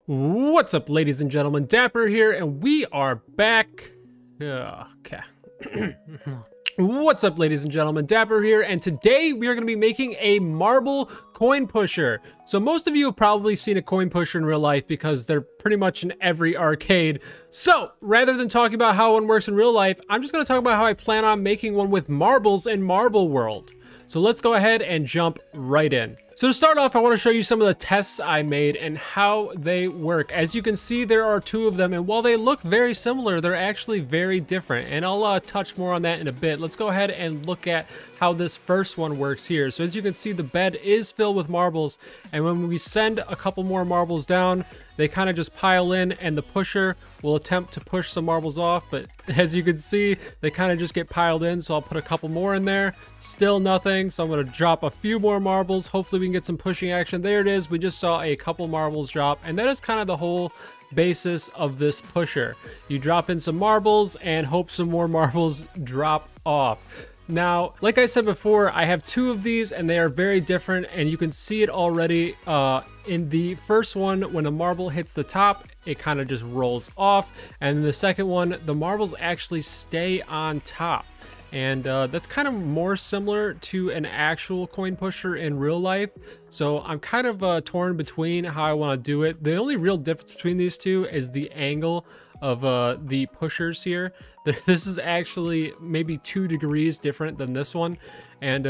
What's up, ladies and gentlemen? Dapper here, and we are back. Okay. What's up, ladies and gentlemen? Dapper here, and today we are going to be making a marble coin pusher. So most of you have probably seen a coin pusher in real life because they're pretty much in every arcade. So rather than talking about how one works in real life, I'm just going to talk about how I plan on making one with marbles in Marble World. So let's go ahead and jump right in. So to start off, I want to show you some of the tests I made and how they work. As you can see, there are two of them, and while they look very similar, they're actually very different. And I'll touch more on that in a bit. Let's go ahead and look at how this first one works here. So as you can see, the bed is filled with marbles, and when we send a couple more marbles down, they kind of just pile in, and the pusher will attempt to push some marbles off, but as you can see, they kind of just get piled in, so I'll put a couple more in there. Still nothing, so I'm going to drop a few more marbles. Hopefully we can get some pushing action. There it is. We just saw a couple marbles drop, and that is kind of the whole basis of this pusher. You drop in some marbles and hope some more marbles drop off. Now, like I said before, I have two of these and they are very different, and you can see it already in the first one. When a marble hits the top, it kind of just rolls off, and in the second one, the marbles actually stay on top. And that's kind of more similar to an actual coin pusher in real life. So I'm kind of torn between how I want to do it. The only real difference between these two is the angle of the pushers here. This is actually maybe 2 degrees different than this one. And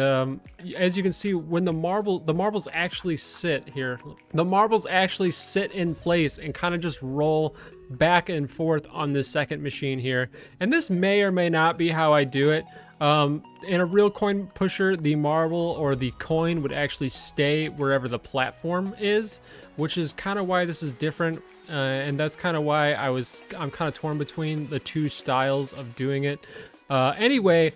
as you can see, when the marbles actually sit here, the marbles actually sit in place and kind of just roll back and forth on this second machine here. And this may or may not be how I do it. In a real coin pusher, the marble or the coin would actually stay wherever the platform is, which is kind of why this is different. And that's kind of why I'm kind of torn between the two styles of doing it. Anyway,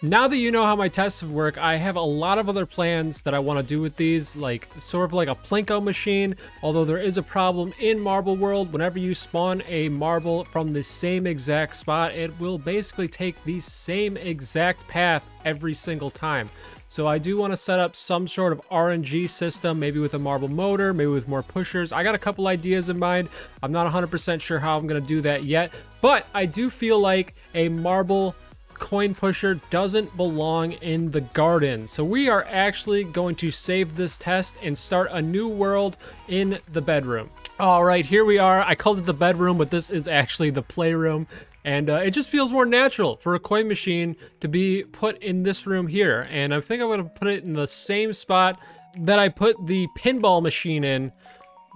now that you know how my tests work, I have a lot of other plans that I want to do with these, like sort of like a Plinko machine. Although there is a problem in Marble World. Whenever you spawn a marble from the same exact spot, it will basically take the same exact path every single time. So I do want to set up some sort of RNG system, maybe with a marble motor, maybe with more pushers. I got a couple ideas in mind. I'm not 100% sure how I'm going to do that yet, but I do feel like a marble coin pusher doesn't belong in the garden. So we are actually going to save this test and start a new world in the bedroom. All right, here we are. I called it the bedroom, but this is actually the playroom. And it just feels more natural for a coin machine to be put in this room here. And I think I'm going to put it in the same spot that I put the pinball machine in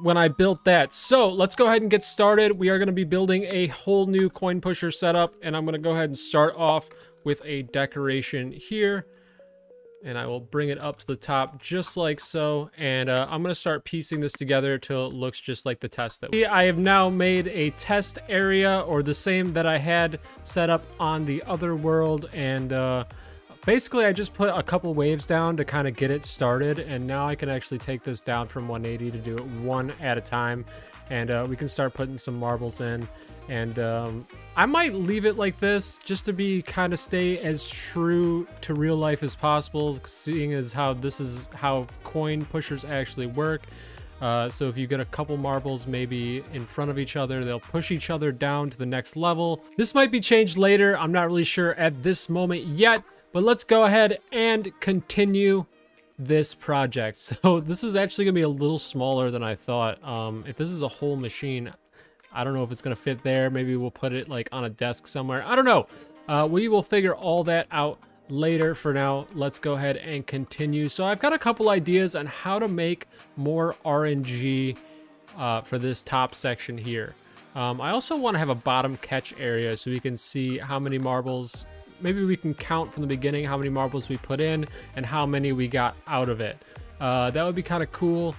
when I built that. So let's go ahead and get started. We are going to be building a whole new coin pusher setup. And I'm going to go ahead and start off with a decoration here. And I will bring it up to the top just like so. And I'm going to start piecing this together till it looks just like the test that I have now made a test area, or the same that I had set up on the other world. And basically I just put a couple waves down to kind of get it started. And now I can actually take this down from 180 to do it one at a time. And we can start putting some marbles in. And I might leave it like this just to be kind of stay as true to real life as possible, seeing as how this is how coin pushers actually work. So if you get a couple marbles maybe in front of each other, they'll push each other down to the next level. This might be changed later. I'm not really sure at this moment yet, but let's go ahead and continue this project. So this is actually gonna be a little smaller than I thought. If this is a whole machine, I don't know if it's going to fit there. Maybe we'll put it like on a desk somewhere. I don't know. We will figure all that out later. For now, let's go ahead and continue. So I've got a couple ideas on how to make more RNG for this top section here. I also want to have a bottom catch area so we can see how many marbles. Maybe we can count from the beginning how many marbles we put in and how many we got out of it. That would be kind of cool.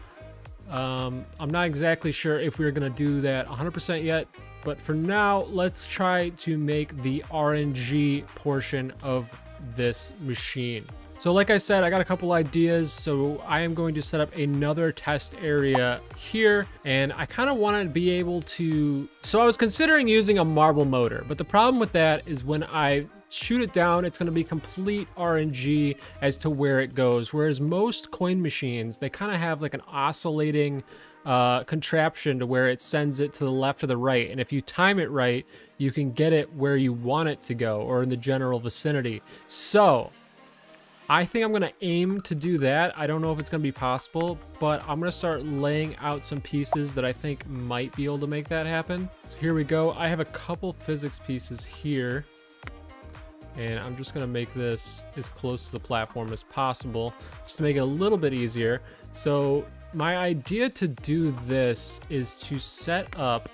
I'm not exactly sure if we're going to do that 100% yet, but for now, let's try to make the RNG portion of this machine. So like I said, I got a couple ideas, so I am going to set up another test area here, and I kind of want to be able to... So I was considering using a marble motor, but the problem with that is when I shoot it down, it's going to be complete RNG as to where it goes, whereas most coin machines, they kind of have like an oscillating contraption to where it sends it to the left or the right. And if you time it right, you can get it where you want it to go, or in the general vicinity. So I think I'm gonna aim to do that. I don't know if it's gonna be possible, but I'm gonna start laying out some pieces that I think might be able to make that happen. So here we go. I have a couple physics pieces here, and I'm just gonna make this as close to the platform as possible, just to make it a little bit easier. So my idea to do this is to set up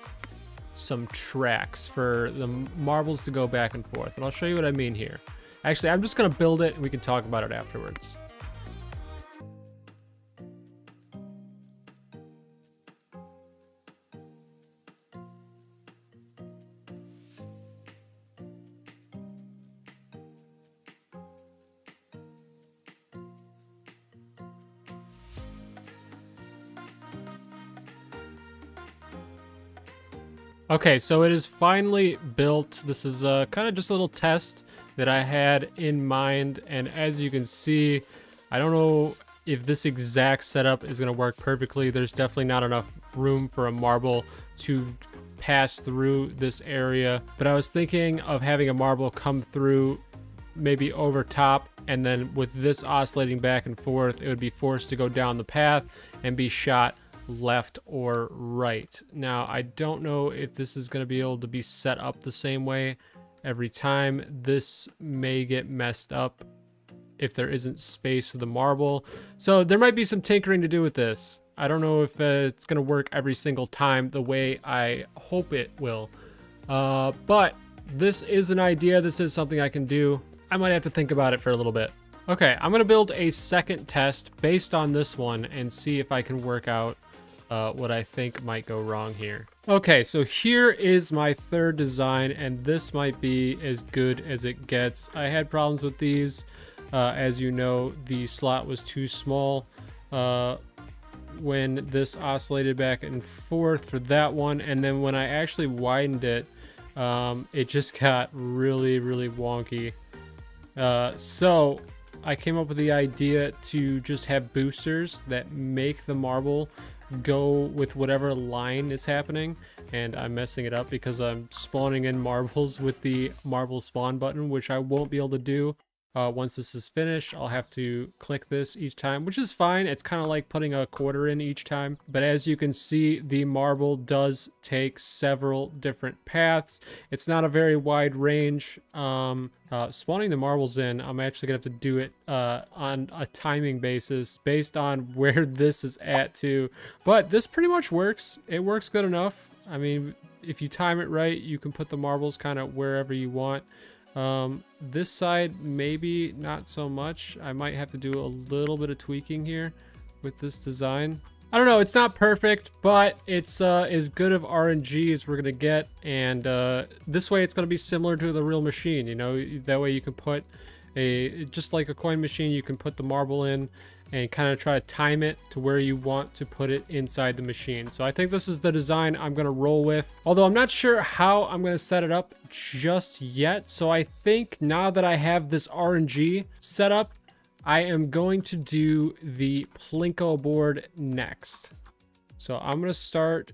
some tracks for the marbles to go back and forth, and I'll show you what I mean here. Actually, I'm just gonna build it and we can talk about it afterwards. Okay, so it is finally built. This is kind of just a little test that I had in mind, and as you can see, I don't know if this exact setup is going to work perfectly. There's definitely not enough room for a marble to pass through this area, but I was thinking of having a marble come through maybe over top, and then with this oscillating back and forth, it would be forced to go down the path and be shot left or right. Now, I don't know if this is going to be able to be set up the same way every time. This may get messed up if there isn't space for the marble. So there might be some tinkering to do with this. I don't know if it's going to work every single time the way I hope it will. But this is an idea. This is something I can do. I might have to think about it for a little bit. Okay, I'm going to build a second test based on this one and see if I can work out what I think might go wrong here. Okay, so here is my third design, and this might be as good as it gets. I had problems with these. As you know, the slot was too small when this oscillated back and forth for that one, and then when I actually widened it, it just got really, really wonky. So I came up with the idea to just have boosters that make the marble go with whatever line is happening, and I'm messing it up because I'm spawning in marbles with the marble spawn button, which I won't be able to do. Once this is finished, I'll have to click this each time, which is fine. It's kind of like putting a quarter in each time. But as you can see, the marble does take several different paths. It's not a very wide range. Spawning the marbles in, I'm actually gonna have to do it on a timing basis based on where this is at too. But this pretty much works. It works good enough. I mean, if you time it right, you can put the marbles kind of wherever you want. This side, maybe not so much. I might have to do a little bit of tweaking here with this design. I don't know, it's not perfect, but it's as good of RNG as we're gonna get, and this way it's gonna be similar to the real machine, you know. That way you can put just like a coin machine, you can put the marble in and kind of try to time it to where you want to put it inside the machine. So I think this is the design I'm gonna roll with, although I'm not sure how I'm gonna set it up just yet. So I think now that I have this RNG set up, I am going to do the Plinko board next. So I'm gonna start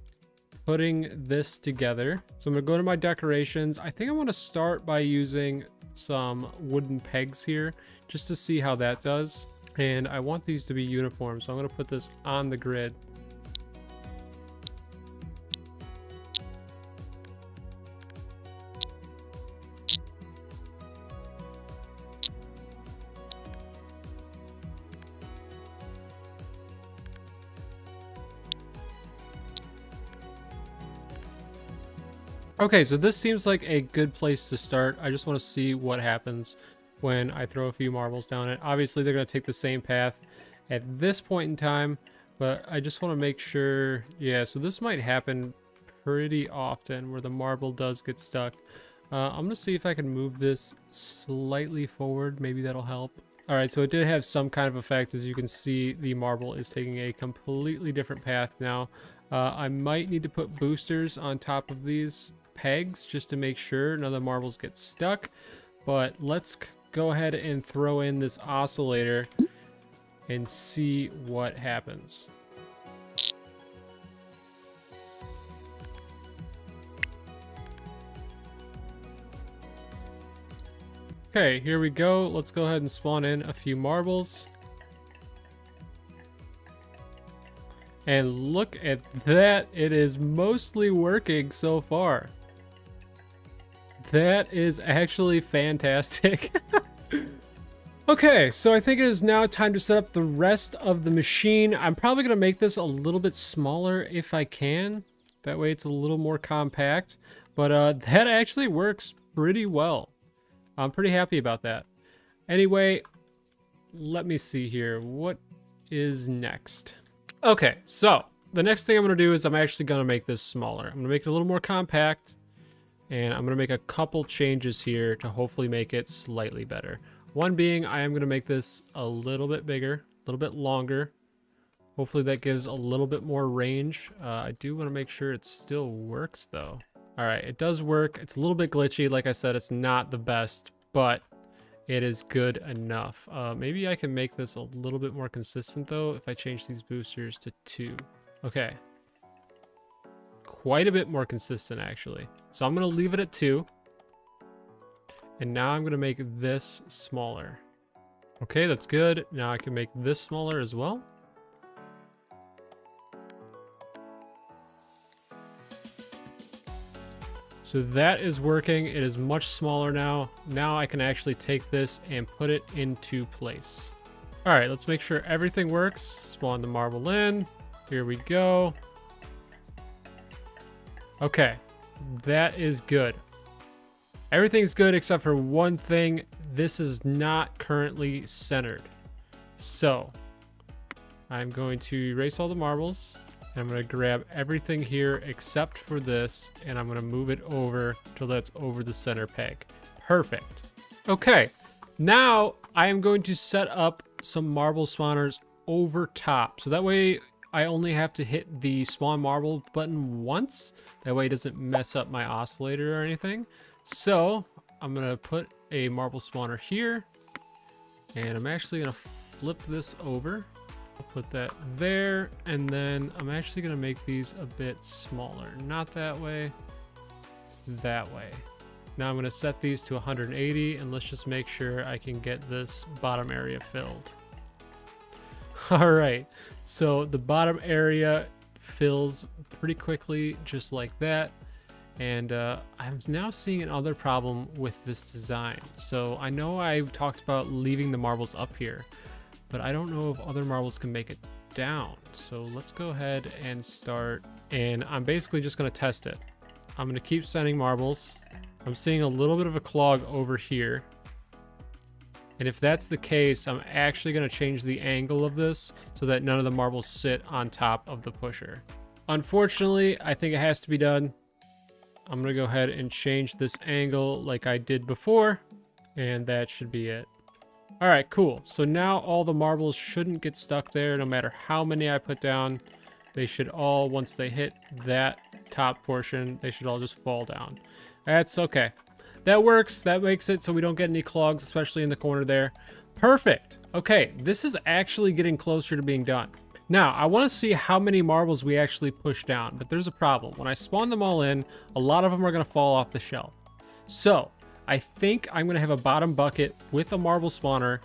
putting this together. So I'm gonna go to my decorations. I think I want to start by using some wooden pegs here just to see how that does. And I want these to be uniform, so I'm going to put this on the grid. Okay, so this seems like a good place to start. I just want to see what happens when I throw a few marbles down it. Obviously, they're going to take the same path at this point in time, but I just want to make sure. Yeah, so this might happen pretty often where the marble does get stuck. I'm going to see if I can move this slightly forward. Maybe that'll help. All right, so it did have some kind of effect. As you can see, the marble is taking a completely different path now. I might need to put boosters on top of these pegs just to make sure none of the marbles get stuck. But let's go ahead and throw in this oscillator and see what happens. Okay, here we go. Let's go ahead and spawn in a few marbles. And look at that. It is mostly working so far. That is actually fantastic. Okay, so I think it is now time to set up the rest of the machine. I'm probably going to make this a little bit smaller if I can. That way it's a little more compact. But that actually works pretty well. I'm pretty happy about that. Anyway, let me see here. What is next? Okay, so the next thing I'm going to do is I'm actually going to make this smaller. I'm going to make it a little more compact. And I'm going to make a couple changes here to hopefully make it slightly better. One being, I am going to make this a little bit bigger, a little bit longer. Hopefully that gives a little bit more range. I do want to make sure it still works though. All right, it does work. It's a little bit glitchy. Like I said, it's not the best, but it is good enough. Maybe I can make this a little bit more consistent though if I change these boosters to 2. Okay. Quite a bit more consistent actually. So I'm going to leave it at 2. And now I'm going to make this smaller. Okay, that's good. Now I can make this smaller as well. So that is working. It is much smaller now. Now I can actually take this and put it into place. All right, let's make sure everything works. Spawn the marble in. Here we go. Okay, that is good. Everything's good except for one thing. This is not currently centered. So I'm going to erase all the marbles. And I'm going to grab everything here except for this. And I'm going to move it over till that's over the center peg. Perfect. Okay, now I am going to set up some marble spawners over top. So that way I only have to hit the spawn marble button once. That way it doesn't mess up my oscillator or anything. So I'm going to put a marble spawner here. And I'm actually going to flip this over. I'll put that there. And then I'm actually going to make these a bit smaller. Not that way. That way. Now I'm going to set these to 180. And let's just make sure I can get this bottom area filled. All right. So the bottom area fills pretty quickly, just like that. And I'm now seeing another problem with this design. So I know I talked about leaving the marbles up here, but I don't know if other marbles can make it down. So let's go ahead and start. And I'm basically just going to test it. I'm going to keep sending marbles. I'm seeing a little bit of a clog over here. And if that's the case, I'm actually going to change the angle of this so that none of the marbles sit on top of the pusher. Unfortunately, I think it has to be done. I'm going to go ahead and change this angle like I did before, and that should be it. All right, cool. So now all the marbles shouldn't get stuck there no matter how many I put down. They should all, once they hit that top portion, they should all just fall down. That's okay. That works. That makes it so we don't get any clogs, especially in the corner there. Perfect. Okay, this is actually getting closer to being done. Now, I want to see how many marbles we actually push down, but there's a problem. When I spawn them all in, a lot of them are going to fall off the shelf. So, I think I'm going to have a bottom bucket with a marble spawner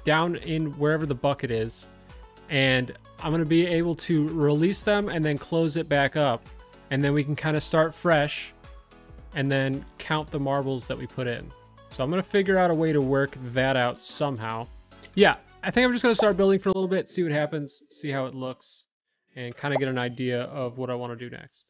down in wherever the bucket is, and I'm going to be able to release them and then close it back up, and then we can kind of start fresh and then count the marbles that we put in. So I'm going to figure out a way to work that out somehow. Yeah. I think I'm just going to start building for a little bit, see what happens, see how it looks, and kind of get an idea of what I want to do next.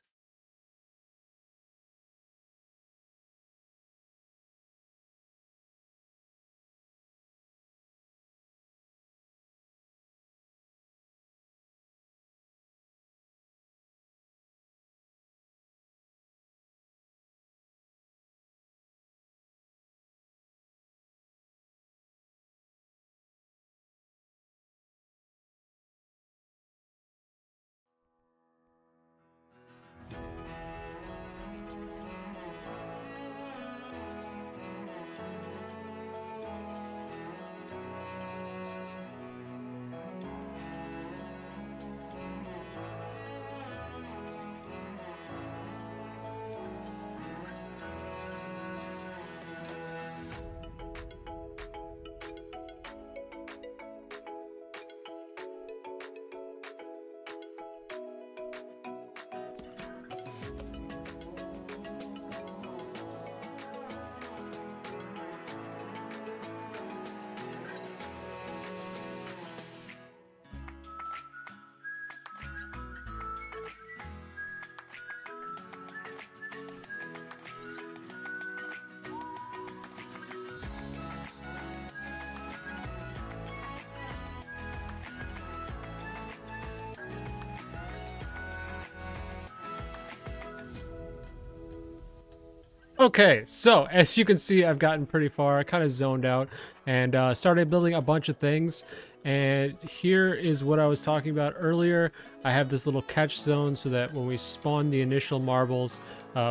Okay, so as you can see, I've gotten pretty far. I kind of zoned out and started building a bunch of things. And here is what I was talking about earlier. I have this little catch zone so that when we spawn the initial marbles,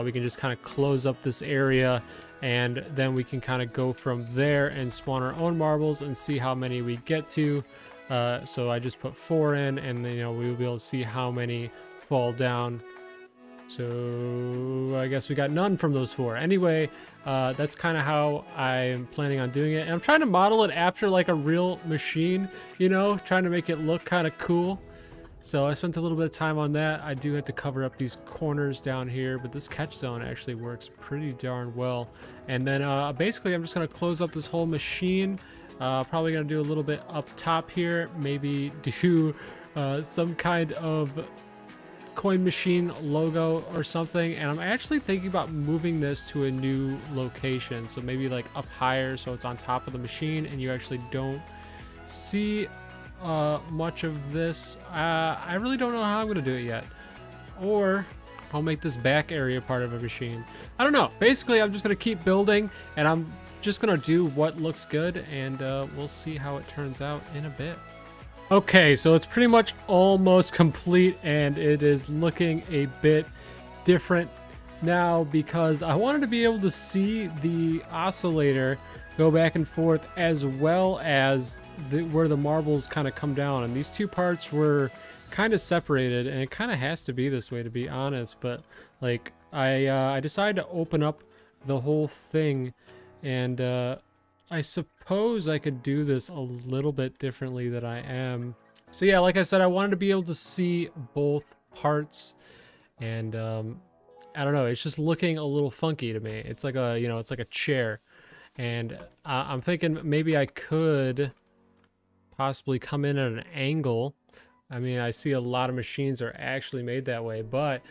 we can just kind of close up this area, and then we can kind of go from there and spawn our own marbles and see how many we get to. So I just put 4 in, and then, we will be able to see how many fall down. So I guess we got none from those 4. Anyway, that's kind of how I'm planning on doing it. And I'm trying to model it after like a real machine, trying to make it look kind of cool. So I spent a little bit of time on that. I do have to cover up these corners down here, but this catch zone actually works pretty darn well. And then basically I'm just going to close up this whole machine. Probably going to do a little bit up top here. Maybe do some kind of coin machine logo or something, and I'm actually thinking about moving this to a new location, so maybe like up higher so it's on top of the machine and you actually don't see much of this. I really don't know how I'm gonna do it yet, or I'll make this back area part of a machine. I don't know. Basically I'm just gonna keep building, and I'm just gonna do what looks good, and we'll see how it turns out in a bit. Okay, so it's pretty much almost complete, and it is looking a bit different now because I wanted to be able to see the oscillator go back and forth, as well as where the marbles kind of come down. And these two parts were kind of separated, and it kind of has to be this way, to be honest. But like I decided to open up the whole thing, and I suppose I could do this a little bit differently than I am. So yeah, like I said, I wanted to be able to see both parts, and I don't know, it's just looking a little funky to me. It's like a, it's like a chair, and I'm thinking maybe I could possibly come in at an angle. I mean, I see a lot of machines are actually made that way, but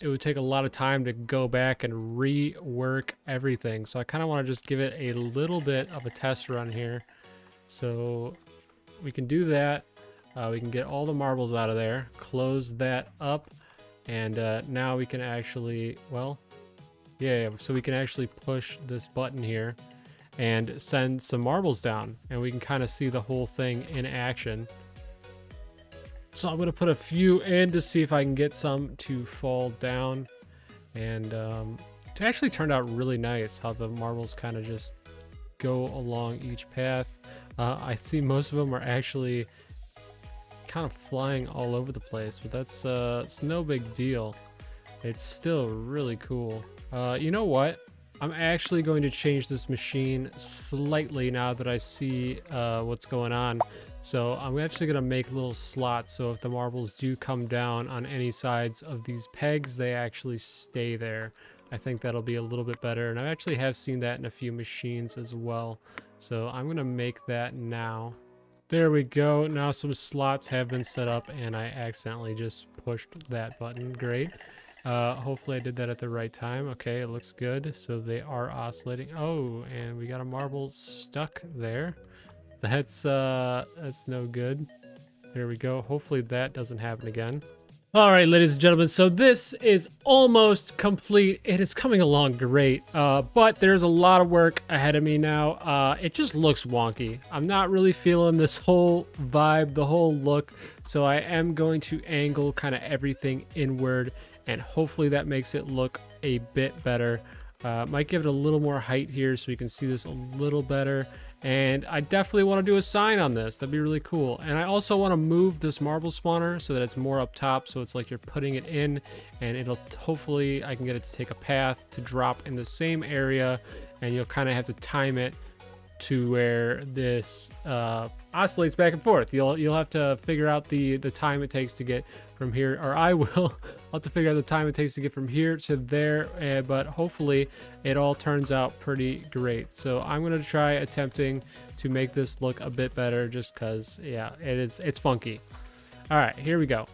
it would take a lot of time to go back and rework everything. So I kind of want to just give it a little bit of a test run here. So we can do that. We can get all the marbles out of there, close that up, and now we can actually, well, yeah, so we can actually push this button here and send some marbles down, and we can kind of see the whole thing in action. So I'm going to put a few in to see if I can get some to fall down. And it actually turned out really nice how the marbles kind of just go along each path. I see most of them are actually kind of flying all over the place, but that's it's no big deal. It's still really cool. You know what? I'm actually going to change this machine slightly now that I see what's going on. So I'm actually going to make little slots, so if the marbles do come down on any sides of these pegs, they actually stay there. I think that'll be a little bit better, and I actually have seen that in a few machines as well. So I'm going to make that now. There we go. Now some slots have been set up, and I accidentally just pushed that button. Great. Hopefully I did that at the right time. Okay, it looks good. So they are oscillating. Oh, and we got a marble stuck there. That's no good. There we go. Hopefully that doesn't happen again. All right, ladies and gentlemen, so this is almost complete. It is coming along great, but there's a lot of work ahead of me now. It just looks wonky. I'm not really feeling this whole vibe, the whole look, so I am going to angle kind of everything inward, and hopefully that makes it look a bit better. Might give it a little more height here so we can see this a little better. And I definitely want to do a sign on this. That'd be really cool. And I also want to move this marble spawner so that it's more up top, so it's like you're putting it in, and it'll hopefully I can get it to take a path to drop in the same area, and you'll kind of have to time it to where this oscillates back and forth. You'll have to figure out the time it takes to get from here, or I will. I'll have to figure out the time it takes to get from here to there, but hopefully it all turns out pretty great. So I'm gonna try attempting to make this look a bit better, just cause yeah, it's funky. All right, here we go.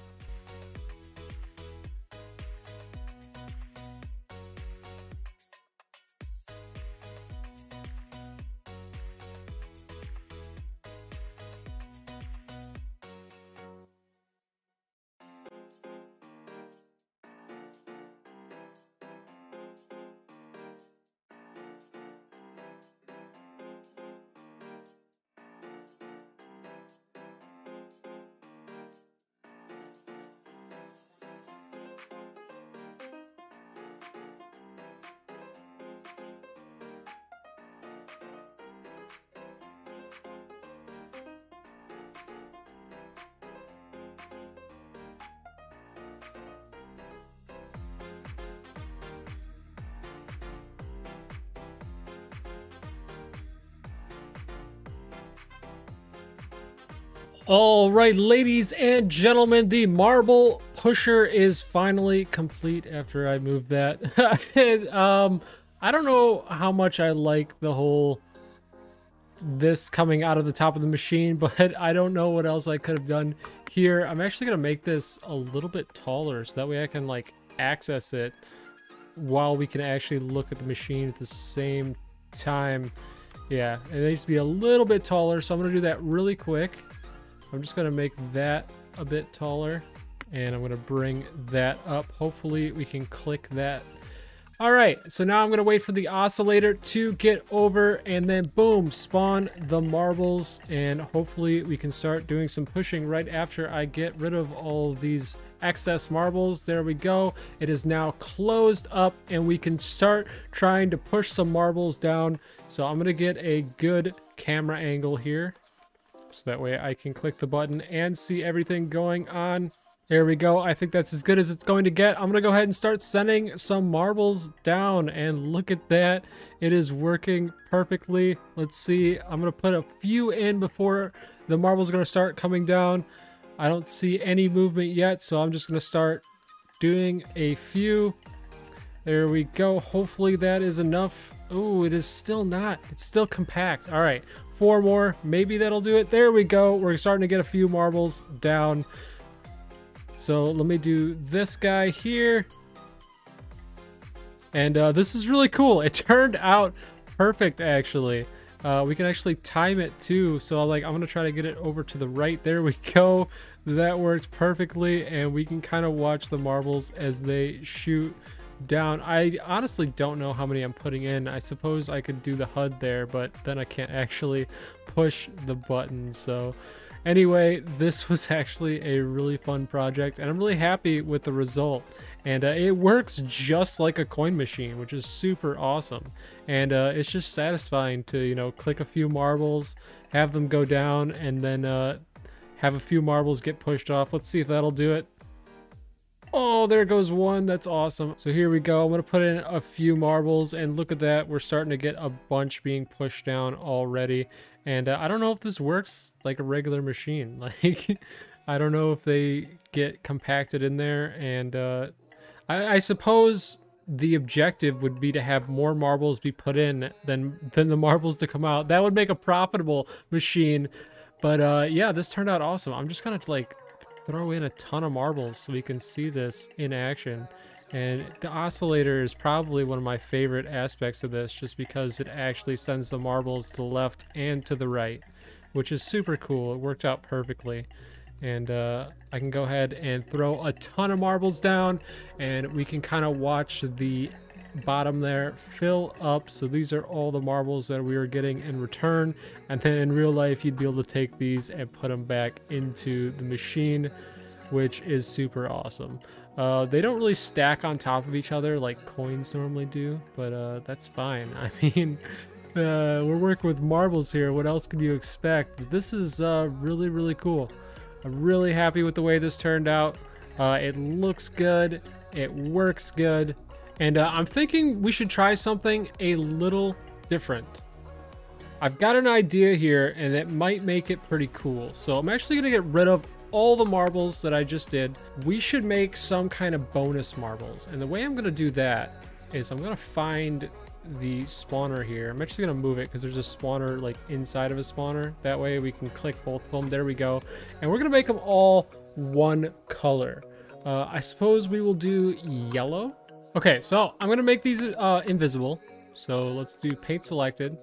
All right, ladies and gentlemen, the marble pusher is finally complete after I moved that. I don't know how much I like the whole this coming out of the top of the machine, but I don't know what else I could have done here. I'm actually gonna make this a little bit taller so that way I can like access it while we can actually look at the machine at the same time. Yeah, it needs to be a little bit taller, so I'm gonna do that really quick. I'm just gonna make that a bit taller, and I'm gonna bring that up. Hopefully we can click that. All right, so now I'm gonna wait for the oscillator to get over, and then boom, spawn the marbles, and hopefully we can start doing some pushing right after I get rid of all of these excess marbles. There we go. It is now closed up, and we can start trying to push some marbles down. So I'm gonna get a good camera angle here, so that way I can click the button and see everything going on. There we go. I think that's as good as it's going to get. I'm going to go ahead and start sending some marbles down, and look at that. It is working perfectly. Let's see. I'm going to put a few in before the marbles are going to start coming down. I don't see any movement yet, so I'm just going to start doing a few. There we go. Hopefully that is enough. Oh, it is still not. It's still compact. All right. 4 more. Maybe that'll do it. There we go. We're starting to get a few marbles down. So let me do this guy here. And this is really cool. It turned out perfect, actually. We can actually time it too. So like, I'm gonna try to get it over to the right. There we go. That works perfectly. And we can kind of watch the marbles as they shoot down. I honestly don't know how many I'm putting in. I suppose I could do the HUD there, but then I can't actually push the button. So anyway, this was actually a really fun project, and I'm really happy with the result. And it works just like a coin machine, which is super awesome. And it's just satisfying to, you know, click a few marbles, have them go down, and then have a few marbles get pushed off. Let's see if that'll do it. Oh, there goes one. That's awesome. So here we go. I'm going to put in a few marbles, and look at that. We're starting to get a bunch being pushed down already. And I don't know if this works like a regular machine. Like, I don't know if they get compacted in there. And I suppose the objective would be to have more marbles be put in than the marbles to come out. That would make a profitable machine. But yeah, this turned out awesome. I'm just going to like throw in a ton of marbles so we can see this in action. And the oscillator is probably one of my favorite aspects of this, just because it actually sends the marbles to the left and to the right, which is super cool. It worked out perfectly. And I can go ahead and throw a ton of marbles down, and we can kind of watch the bottom there fill up. So these are all the marbles that we were getting in return, and then in real life you'd be able to take these and put them back into the machine, which is super awesome. They don't really stack on top of each other like coins normally do, but that's fine. I mean, we're working with marbles here. What else could you expect? This is really, really cool. I'm really happy with the way this turned out. It looks good. It works good. And I'm thinking we should try something a little different. I've got an idea here, and it might make it pretty cool. So I'm actually gonna get rid of all the marbles that I just did. We should make some kind of bonus marbles. And the way I'm gonna do that is I'm gonna find the spawner here. I'm actually gonna move it because there's a spawner like inside of a spawner. That way we can click both of them. There we go. And we're gonna make them all one color. I suppose we will do yellow. Okay, so I'm gonna make these invisible. So let's do paint selected.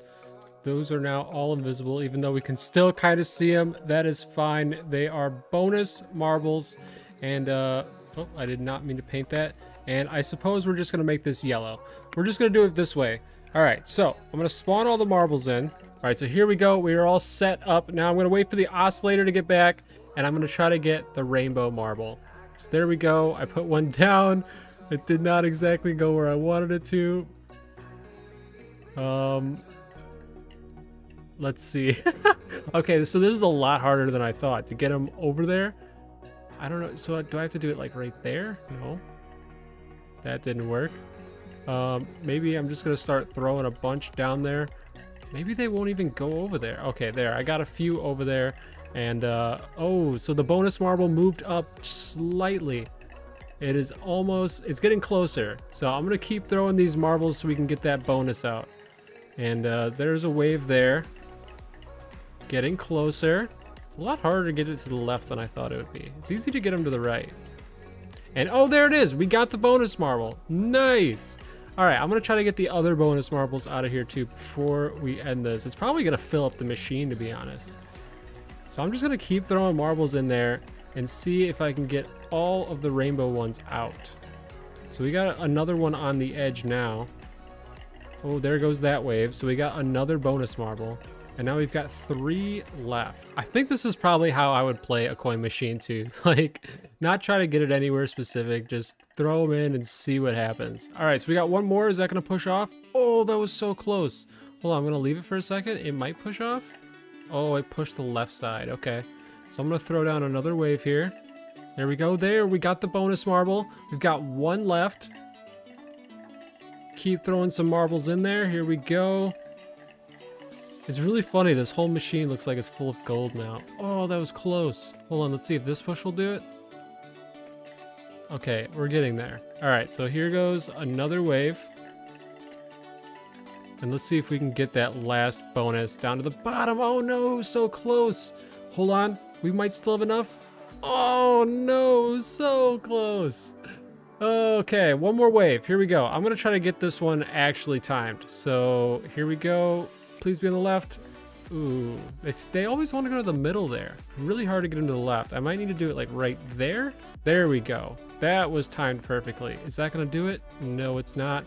Those are now all invisible, even though we can still kind of see them. That is fine. They are bonus marbles. And oh, I did not mean to paint that. And I suppose we're just gonna make this yellow. We're just gonna do it this way. All right, so I'm gonna spawn all the marbles in. All right, so here we go. We are all set up. Now I'm gonna wait for the oscillator to get back, and I'm gonna try to get the rainbow marble. So there we go. I put one down. It did not exactly go where I wanted it to. Let's see. Okay, so this is a lot harder than I thought to get them over there. I don't know. So do I have to do it like right there? No. That didn't work. Maybe I'm just gonna start throwing a bunch down there. Maybe they won't even go over there. Okay, there. I got a few over there. And, oh, so the bonus marble moved up slightly. It is almost, it's getting closer. So I'm gonna keep throwing these marbles so we can get that bonus out. And there's a wave there. Getting closer. A lot harder to get it to the left than I thought it would be. It's easy to get them to the right. And oh, there it is. We got the bonus marble. Nice. All right, I'm gonna try to get the other bonus marbles out of here too before we end this. It's probably gonna fill up the machine, to be honest. So I'm just gonna keep throwing marbles in there and see if I can get all of the rainbow ones out. So we got another one on the edge now. Oh, there goes that wave. So we got another bonus marble. And now we've got 3 left. I think this is probably how I would play a coin machine too. Like, not try to get it anywhere specific, just throw them in and see what happens. All right, so we got one more. Is that gonna push off? Oh, that was so close. Hold on, I'm gonna leave it for a second. It might push off. Oh, it pushed the left side, okay. So I'm gonna throw down another wave here. There we go, there, we got the bonus marble. We've got 1 left. Keep throwing some marbles in there, here we go. It's really funny, this whole machine looks like it's full of gold now. Oh, that was close. Hold on, let's see if this push will do it. Okay, we're getting there. All right, so here goes another wave. And let's see if we can get that last bonus down to the bottom. Oh no, so close. Hold on, we might still have enough. Oh no, so close. Okay, one more wave, here we go. I'm gonna try to get this one actually timed. So here we go. Please be on the left. Ooh, they always want to go to the middle there. Really hard to get into the left. I might need to do it like right there. There we go. That was timed perfectly. Is that gonna do it? No, it's not.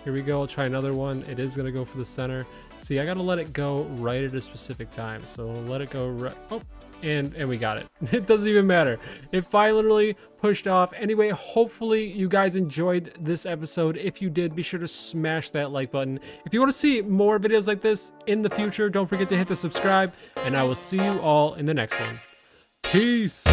Here we go, I'll try another one. It is gonna go for the center. See, I gotta let it go right at a specific time. So let it go right, oh, and we got it. It doesn't even matter. It finally pushed off. Anyway, hopefully you guys enjoyed this episode. If you did, be sure to smash that like button. If you want to see more videos like this in the future, don't forget to hit the subscribe, and I will see you all in the next one. Peace.